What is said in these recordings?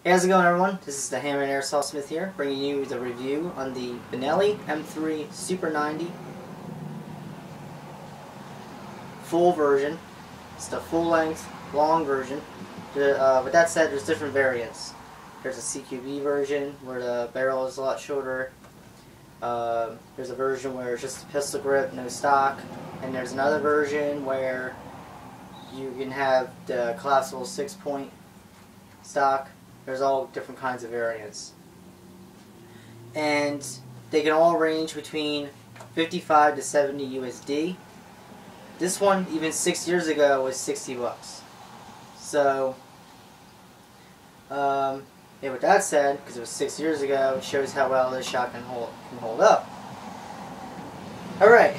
Hey, how's it going, everyone? This is the Hammer and Airsoft Smith here, bringing you the review on the Benelli M3 Super 90 full version. It's the full-length, long version. With that said, there's different variants. There's a CQB version where the barrel is a lot shorter. There's a version where it's just a pistol grip, no stock. And there's another version where you can have the collapsible 6-point stock. There's all different kinds of variants. And they can all range between 55 to 70 USD. This one, even 6 years ago, was 60 bucks. So, yeah, with that said, because it was 6 years ago, it shows how well this shotgun can hold up. Alright,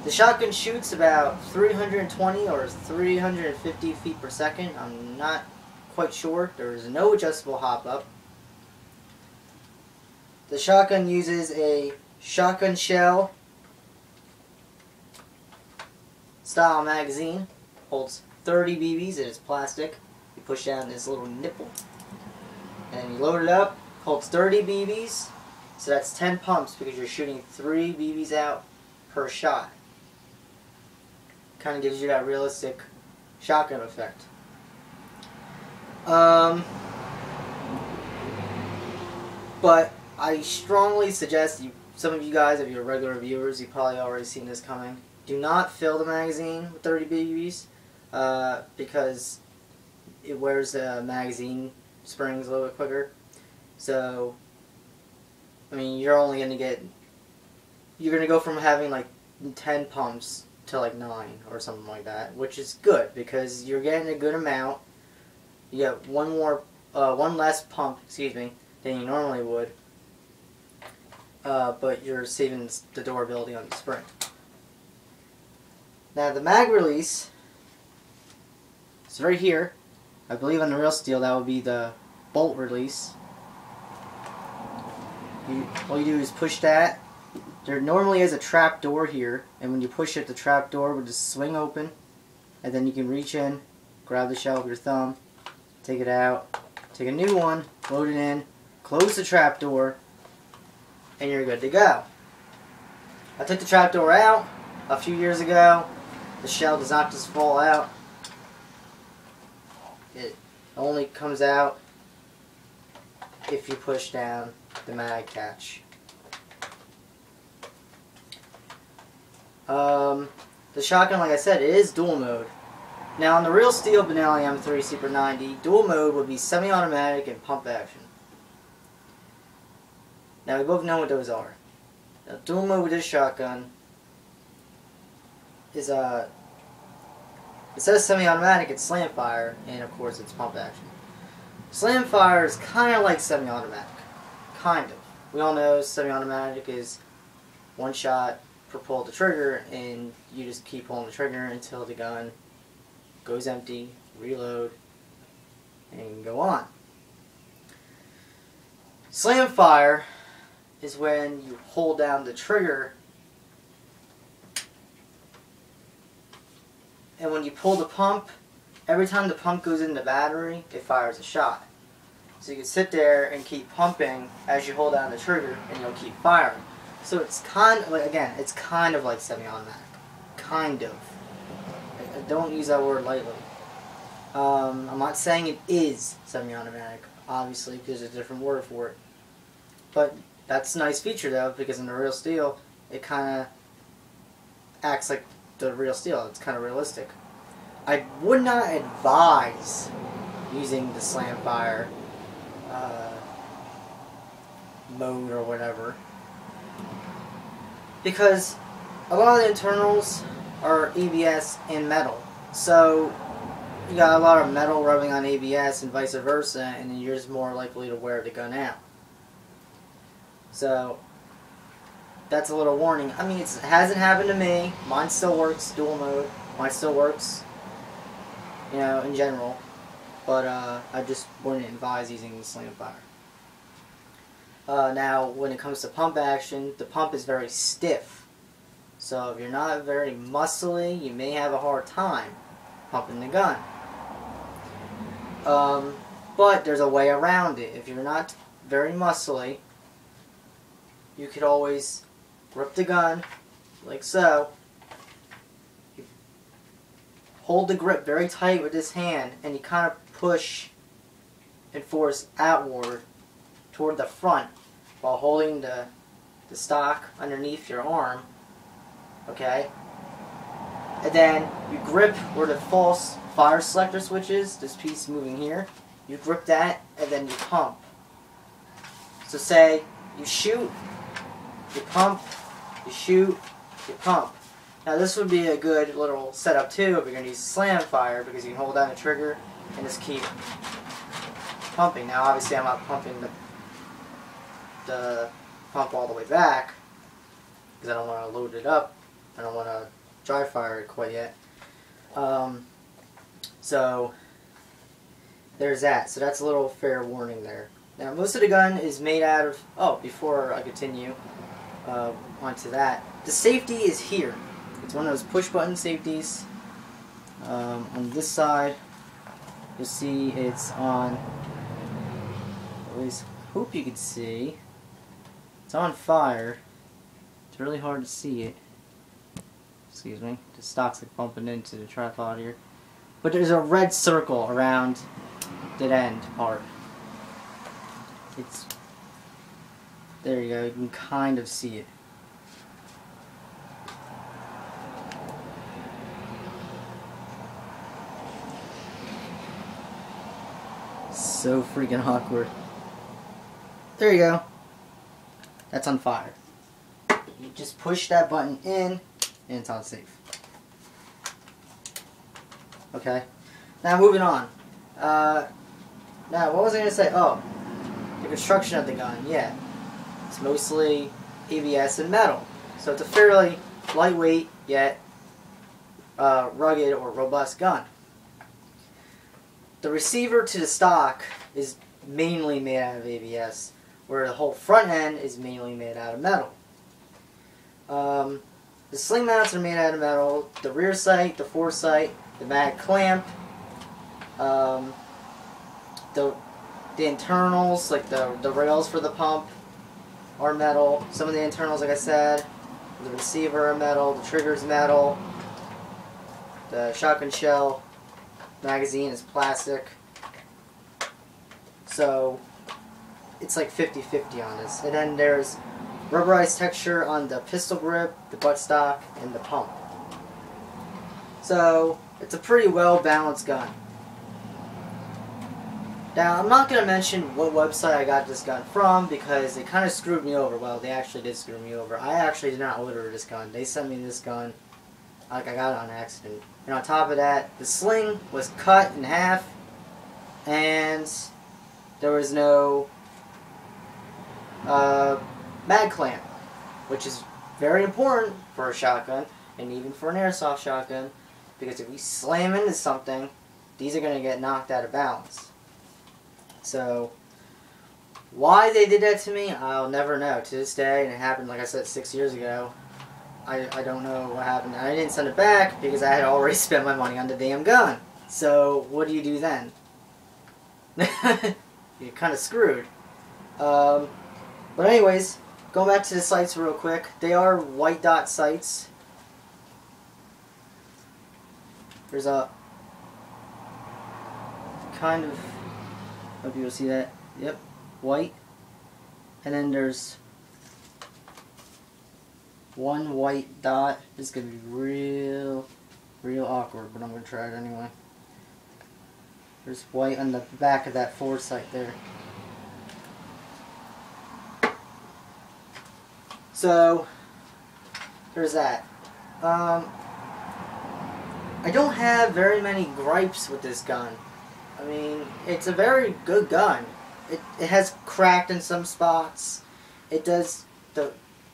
the shotgun shoots about 320 or 350 feet per second. I'm not quite sure. There is no adjustable hop up. The shotgun uses a shotgun shell style magazine. Holds 30 BBs and it's plastic. You push down this little nipple and you load it up. Holds 30 BBs, so that's 10 pumps because you're shooting 3 BBs out per shot. Kind of gives you that realistic shotgun effect. But I strongly suggest some of you guys, if you're regular viewers, you've probably already seen this coming. Do not fill the magazine with 30 BBs because it wears the magazine springs a little bit quicker. So, I mean, you're only going to go from having like 10 pumps to like 9 or something like that, which is good because you're getting a good amount. You get one less pump, than you normally would, but you're saving the durability on the spring. Now the mag release is right here. I believe on the real steel that would be the bolt release. All you do is push that. There normally is a trap door here, and when you push it, the trap door will just swing open, and then you can reach in, grab the shell with your thumb, take it out, take a new one, load it in, close the trap door, and you're good to go. I took the trap door out a few years ago. The shell does not just fall out. It only comes out if you push down the mag catch. The shotgun, like I said, it is dual mode. Now, on the real steel Benelli M3 Super 90, dual mode would be semi-automatic and pump action. Now, we both know what those are. Now, dual mode with this shotgun is instead of semi-automatic, it's slam fire, and of course, it's pump action. Slam fire is kind of like semi-automatic, kind of. We all know semi-automatic is one shot per pull the trigger, and you just keep pulling the trigger until the gun goes empty, reload, and go on. Slam fire is when you hold down the trigger, and when you pull the pump, every time the pump goes in the battery, it fires a shot. So you can sit there and keep pumping as you hold down the trigger, and you'll keep firing. So it's kind of, again, it's kind of like semi-automatic. Kind of. I don't use that word lightly. I'm not saying it is semi-automatic, obviously, because there's a different word for it. But that's a nice feature, though, because in the real steel, it kind of acts like the real steel. It's kind of realistic. I would not advise using the slam fire mode or whatever, because a lot of the internals are ABS and metal. So you got a lot of metal rubbing on ABS and vice versa, and then you're just more likely to wear the gun out. So that's a little warning. I mean, it hasn't happened to me. Mine still works, dual mode. Mine still works, you know, in general. But I just wouldn't advise using the slam fire. Now, when it comes to pump action, the pump is very stiff. So if you're not very muscly, you may have a hard time pumping the gun. But there's a way around it. If you're not very muscly, you could always grip the gun, like so. You hold the grip very tight with this hand, and you kind of push and force outward toward the front while holding the stock underneath your arm. Okay? And then you grip where the false fire selector switch is, this piece moving here. You grip that, and then you pump. So say you shoot, you pump, you shoot, you pump. Now this would be a good little setup too if you're going to use slam fire, because you can hold down the trigger and just keep pumping. Now obviously I'm not pumping the pump all the way back, because I don't want to load it up. I don't want to dry fire it quite yet. So there's that. So that's a little fair warning there. Now most of the gun is made out of, oh, before I continue onto that, the safety is here. It's one of those push button safeties. On this side you'll see it's on, at least hope you can see, it's on fire. It's really hard to see it. Excuse me, the stock's like bumping into the tripod here. But there's a red circle around that end part. It's, there you go, you can kind of see it. So freaking awkward. There you go. That's on fire. You just push that button in and it's on safe. Okay. Now moving on. Now what was I going to say? Oh, the construction of the gun. Yeah. It's mostly ABS and metal. So it's a fairly lightweight yet rugged or robust gun. The receiver to the stock is mainly made out of ABS, where the whole front end is mainly made out of metal. The sling mounts are made out of metal. The rear sight, the foresight, the mag clamp, the internals, like the rails for the pump, are metal. Some of the internals, like I said, the receiver are metal, the trigger's metal, the shotgun shell magazine is plastic. So it's like 50-50 on this. And then there's rubberized texture on the pistol grip, the buttstock, and the pump. So it's a pretty well balanced gun. Now I'm not going to mention what website I got this gun from, because they kind of screwed me over. Well, they actually did screw me over. I actually did not order this gun. They sent me this gun. Like, I got it on accident. And on top of that, the sling was cut in half, and there was no mag clamp, which is very important for a shotgun, and even for an airsoft shotgun, because if we slam into something, these are going to get knocked out of balance. So, why they did that to me, I'll never know to this day, and it happened, like I said, 6 years ago. I don't know what happened. I didn't send it back because I had already spent my money on the damn gun. So, what do you do then? You're kind of screwed. But anyways, going back to the sights real quick. They are white dot sights. There's a kind of, hope you'll see that. Yep, white. And then there's one white dot. This is going to be real awkward, but I'm going to try it anyway. There's white on the back of that forward sight there. So, there's that. I don't have very many gripes with this gun. I mean, it's a very good gun. It has cracked in some spots. It does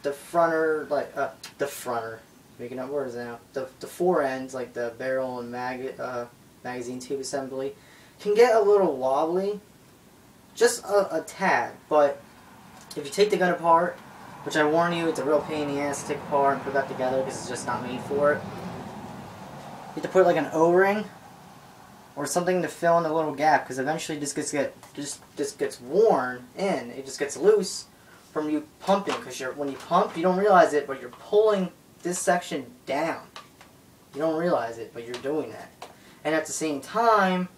the fronter, like, the fronter, making up words now, the fore ends, like the barrel and magazine tube assembly, can get a little wobbly, just a tad, but if you take the gun apart, which I warn you, it's a real pain in the ass to take apart and put that together because it's just not made for it. You have to put like an O-ring, or something to fill in a little gap, because eventually this gets worn in. It just gets loose from you pumping, because when you pump, you don't realize it, but you're pulling this section down. You don't realize it, but you're doing that. And at the same time,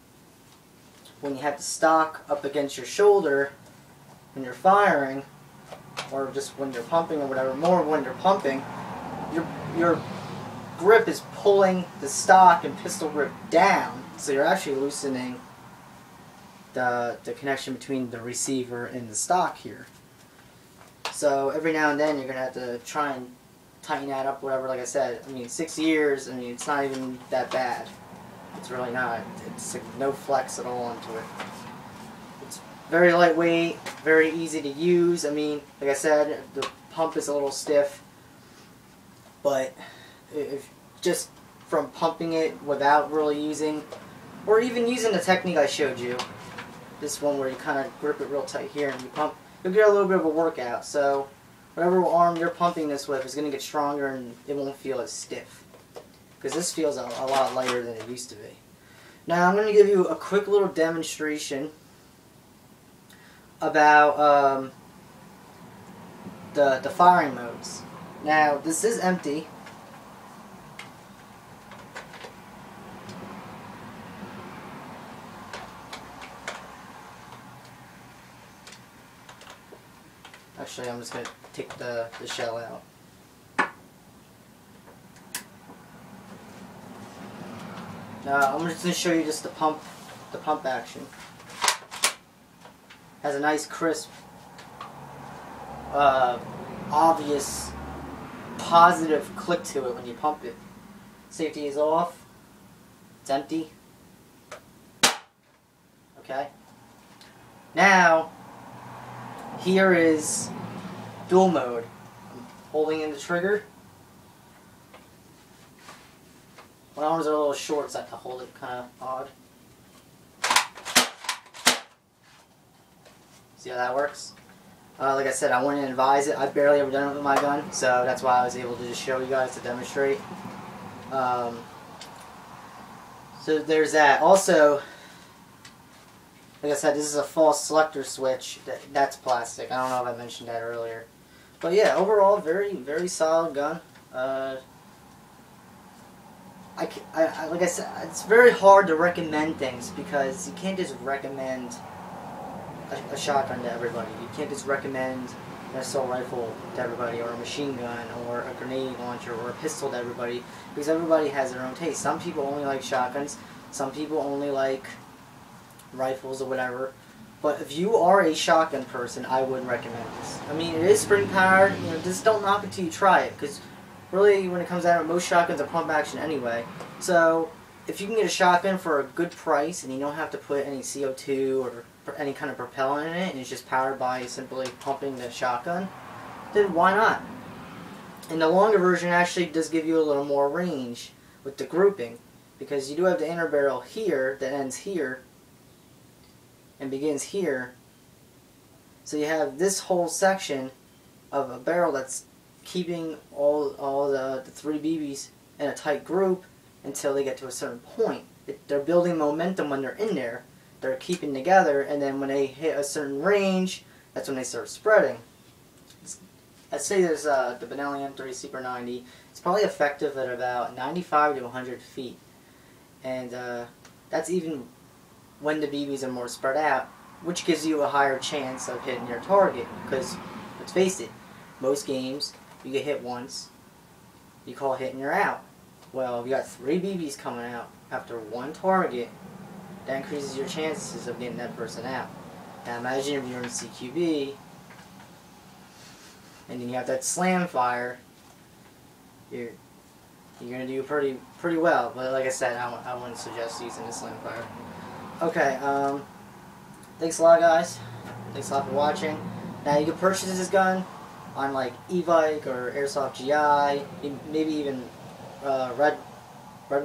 when you have the stock up against your shoulder when you're firing, or just when you're pumping or whatever, more when you're pumping, your grip is pulling the stock and pistol grip down, so you're actually loosening the connection between the receiver and the stock here. So every now and then you're going to have to try and tighten that up, whatever. Like I said, I mean, 6 years, I mean, it's not even that bad. It's really not. It's like no flex at all onto it. It's very lightweight, very easy to use. I mean, like I said, the pump is a little stiff, but if just from pumping it without really using, or even using the technique I showed you, this one where you kind of grip it real tight here and you pump, you'll get a little bit of a workout. So whatever arm you're pumping this with is going to get stronger and it won't feel as stiff, because this feels a lot lighter than it used to be. Now I'm going to give you a quick little demonstration about the firing modes. Now this is empty. Actually, I'm just going to take the shell out. Now I'm just going to show you just the pump action. Has a nice crisp, obvious, positive click to it when you pump it. Safety is off. It's empty. Okay. Now, here is dual mode. I'm holding in the trigger. My arms are a little short, so I have to hold it kind of odd. See how that works? Like I said, I wouldn't advise it. I've barely ever done it with my gun, so that's why I was able to just show you guys to demonstrate. So there's that. Also, like I said, this is a false selector switch. That's plastic. I don't know if I mentioned that earlier. But yeah, overall, very, very solid gun. Like I said, it's very hard to recommend things, because you can't just recommend a shotgun to everybody. You can't just recommend an assault rifle to everybody, or a machine gun, or a grenade launcher, or a pistol to everybody, because everybody has their own taste. Some people only like shotguns, some people only like rifles or whatever. But if you are a shotgun person, I would recommend this. I mean, it is spring powered. You know, just don't knock it till you try it, because really, when it comes down to it, most shotguns are pump action anyway. So if you can get a shotgun for a good price and you don't have to put any CO2 or any kind of propellant in it, and it's just powered by simply pumping the shotgun, then why not? And the longer version actually does give you a little more range with the grouping, because you do have the inner barrel here that ends here and begins here. So you have this whole section of a barrel that's keeping all the 3 BBs in a tight group until they get to a certain point. They're building momentum when they're in there. They're keeping together, and then when they hit a certain range, that's when they start spreading. Let's say there's the Benelli M3 Super 90. It's probably effective at about 95 to 100 feet. And that's even when the BBs are more spread out, which gives you a higher chance of hitting your target. Because, let's face it, most games, you get hit once, you call a hit and you're out. Well, if you got 3 BBs coming out after one target, that increases your chances of getting that person out. Now imagine if you're in CQB, and then you have that slam fire, you're going to do pretty well. But like I said, I wouldn't suggest using the slam fire. Okay, thanks a lot, guys. Thanks a lot for watching. Now you can purchase this gun on like e-bike or Airsoft GI, maybe even Red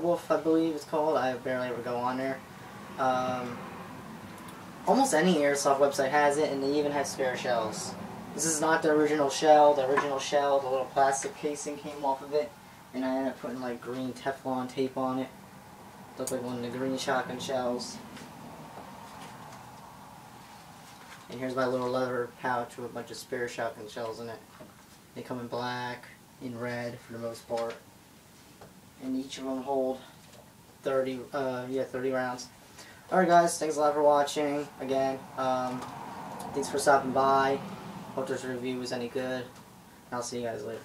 Wolf, I believe it's called. I barely ever go on there. Almost any Airsoft website has it, and they even have spare shells. This is not the original shell. The original shell, the little plastic casing came off of it, and I ended up putting like green Teflon tape on it. Look like one of the green shotgun shells. And here's my little leather pouch with a bunch of spare shotgun shells in it. They come in black, in red for the most part. And each of them hold 30 rounds. Alright guys, thanks a lot for watching. Again, thanks for stopping by. Hope this review was any good. I'll see you guys later.